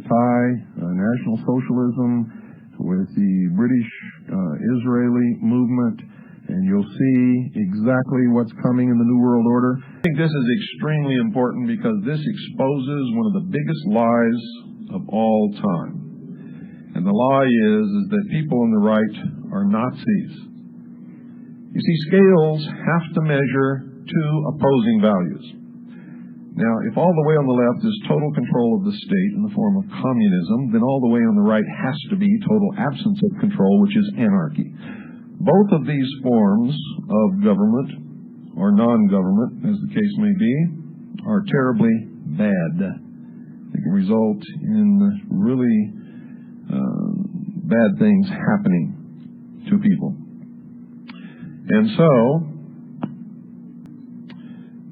tie National Socialism with the British-Israeli movement, and you'll see exactly what's coming in the New World Order. I think this is extremely important because this exposes one of the biggest lies of all time. And the lie is that people on the right are Nazis. You see, scales have to measure two opposing values. Now, if all the way on the left is total control of the state in the form of communism, then all the way on the right has to be total absence of control, which is anarchy. Both of these forms of government, or non-government, as the case may be, are terribly bad. They can result in really bad things happening to people. And so,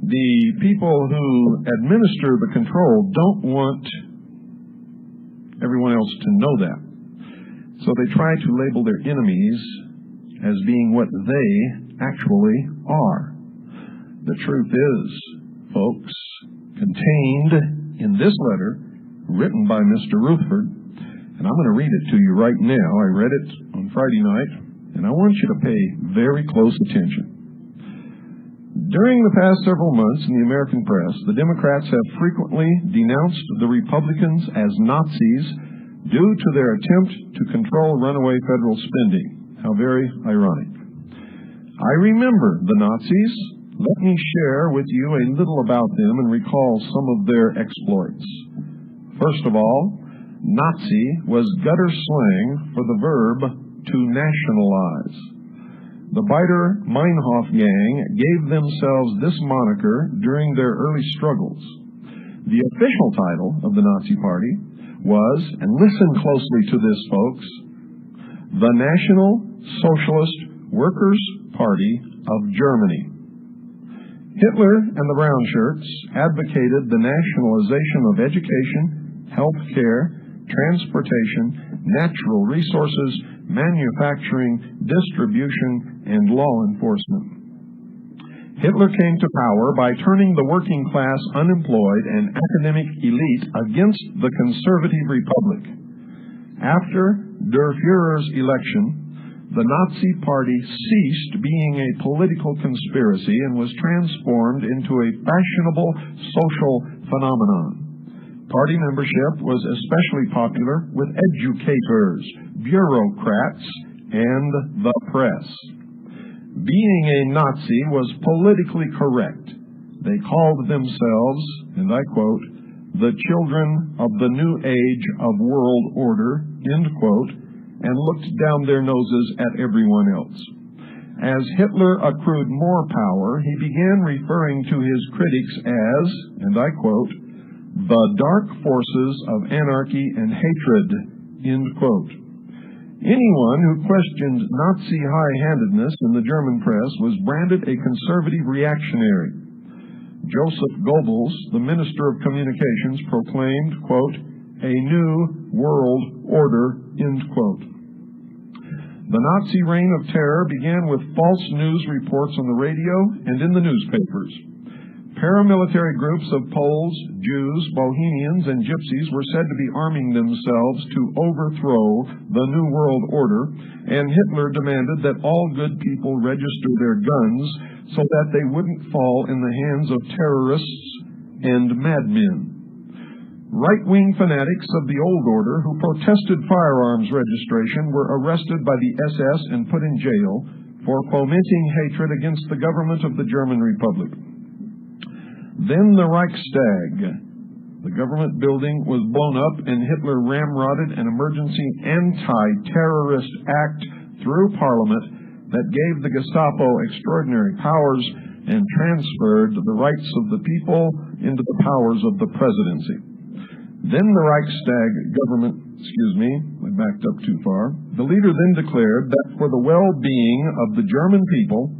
the people who administer the control don't want everyone else to know that. So they try to label their enemies as being what they actually are. The truth is, folks, contained in this letter written by Mr. Rutherford, and I'm going to read it to you right now. I read it on Friday night, and I want you to pay very close attention. During the past several months in the American press, the Democrats have frequently denounced the Republicans as Nazis due to their attempt to control runaway federal spending. How very ironic. I remember the Nazis. Let me share with you a little about them and recall some of their exploits. First of all, Nazi was gutter slang for the verb to nationalize. The Baader-Meinhof gang gave themselves this moniker during their early struggles. The official title of the Nazi Party was, and listen closely to this, folks, the National Socialist Workers' Party of Germany. Hitler and the Brown Shirts advocated the nationalization of education, health care, transportation, natural resources, manufacturing, distribution, and law enforcement. Hitler came to power by turning the working class, unemployed, and academic elite against the conservative republic. After Der Führer's election, the Nazi Party ceased being a political conspiracy and was transformed into a fashionable social phenomenon. Party membership was especially popular with educators, bureaucrats, and the press. Being a Nazi was politically correct. They called themselves, and I quote, the children of the new age of world order, end quote, and looked down their noses at everyone else. As Hitler accrued more power, he began referring to his critics as, and I quote, the dark forces of anarchy and hatred, end quote. Anyone who questioned Nazi high-handedness in the German press was branded a conservative reactionary. Joseph Goebbels, the Minister of Communications, proclaimed, quote, a new world order, end quote. The Nazi reign of terror began with false news reports on the radio and in the newspapers. Paramilitary groups of Poles, Jews, Bohemians, and Gypsies were said to be arming themselves to overthrow the New World Order, and Hitler demanded that all good people register their guns so that they wouldn't fall in the hands of terrorists and madmen. Right-wing fanatics of the old order who protested firearms registration were arrested by the SS and put in jail for fomenting hatred against the government of the German Republic. Then the Reichstag, the government building, was blown up and Hitler ramrodded an emergency anti-terrorist act through Parliament that gave the Gestapo extraordinary powers and transferred the rights of the people into the powers of the presidency. Then the Reichstag government, I backed up too far. The leader then declared that for the well-being of the German people,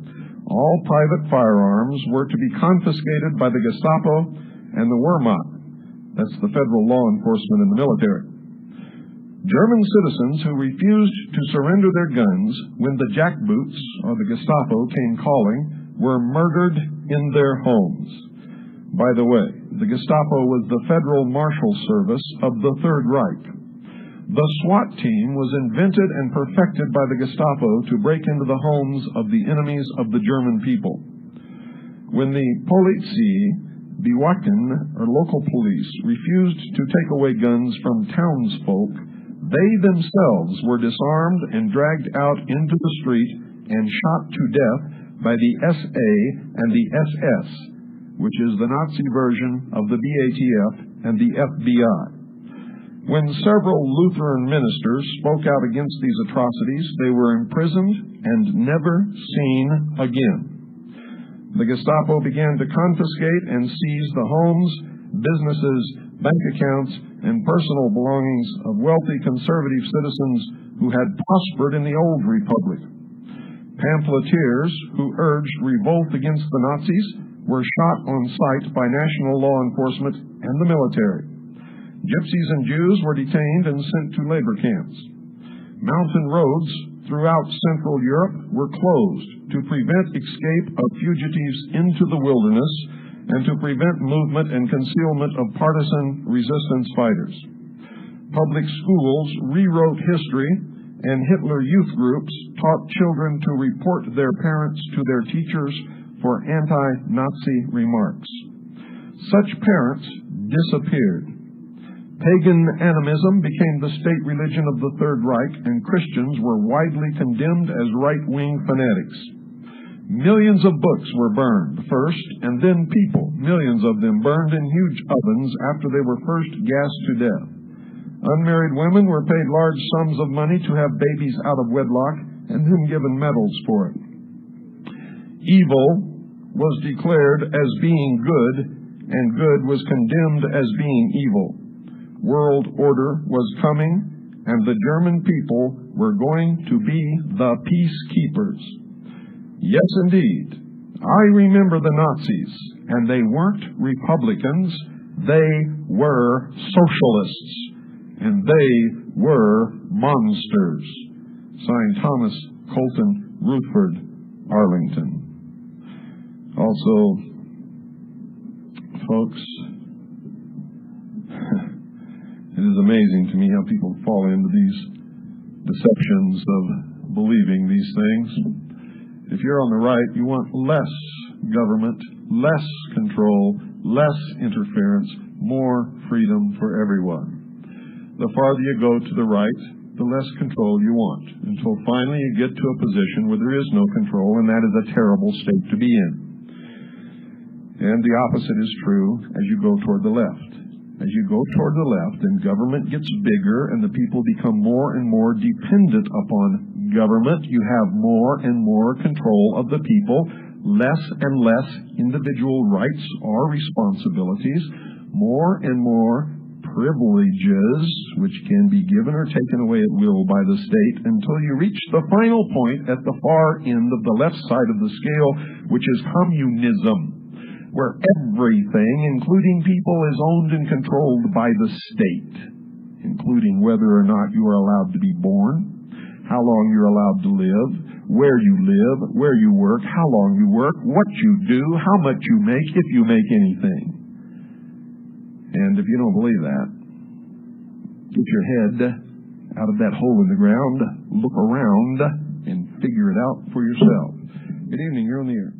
all private firearms were to be confiscated by the Gestapo and the Wehrmacht. That's the federal law enforcement in the military. German citizens who refused to surrender their guns when the jackboots, or the Gestapo, came calling, were murdered in their homes. By the way, the Gestapo was the Federal Marshal Service of the Third Reich. The SWAT team was invented and perfected by the Gestapo to break into the homes of the enemies of the German people. When the Polizei, Bewaken, or local police, refused to take away guns from townsfolk, they themselves were disarmed and dragged out into the street and shot to death by the SA and the SS, which is the Nazi version of the BATF and the FBI. When several Lutheran ministers spoke out against these atrocities, they were imprisoned and never seen again. The Gestapo began to confiscate and seize the homes, businesses, bank accounts, and personal belongings of wealthy conservative citizens who had prospered in the old republic. Pamphleteers who urged revolt against the Nazis were shot on sight by national law enforcement and the military. Gypsies and Jews were detained and sent to labor camps. Mountain roads throughout Central Europe were closed to prevent escape of fugitives into the wilderness and to prevent movement and concealment of partisan resistance fighters. Public schools rewrote history, and Hitler youth groups taught children to report their parents to their teachers for anti-Nazi remarks. Such parents disappeared. Pagan animism became the state religion of the Third Reich, and Christians were widely condemned as right-wing fanatics. Millions of books were burned first, and then people, millions of them, burned in huge ovens after they were first gassed to death. Unmarried women were paid large sums of money to have babies out of wedlock, and then given medals for it. Evil was declared as being good, and good was condemned as being evil. World order was coming, and the German people were going to be the peacekeepers. Yes, indeed. I remember the Nazis, and they weren't Republicans. They were socialists, and they were monsters. Signed, Thomas Colton Rutherford, Arlington. Also, folks, it is amazing to me how people fall into these deceptions of believing these things. If you're on the right, you want less government, less control, less interference, more freedom for everyone. The farther you go to the right, the less control you want, until finally you get to a position where there is no control, and that is a terrible state to be in. And the opposite is true as you go toward the left. As you go toward the left, and government gets bigger and the people become more and more dependent upon government, you have more and more control of the people, less and less individual rights or responsibilities, more and more privileges, which can be given or taken away at will by the state, until you reach the final point at the far end of the left side of the scale, which is communism, where everything, including people, is owned and controlled by the state, including whether or not you are allowed to be born, how long you're allowed to live, where you work, how long you work, what you do, how much you make, if you make anything. And if you don't believe that, get your head out of that hole in the ground, look around, and figure it out for yourself. Good evening, you're on the air.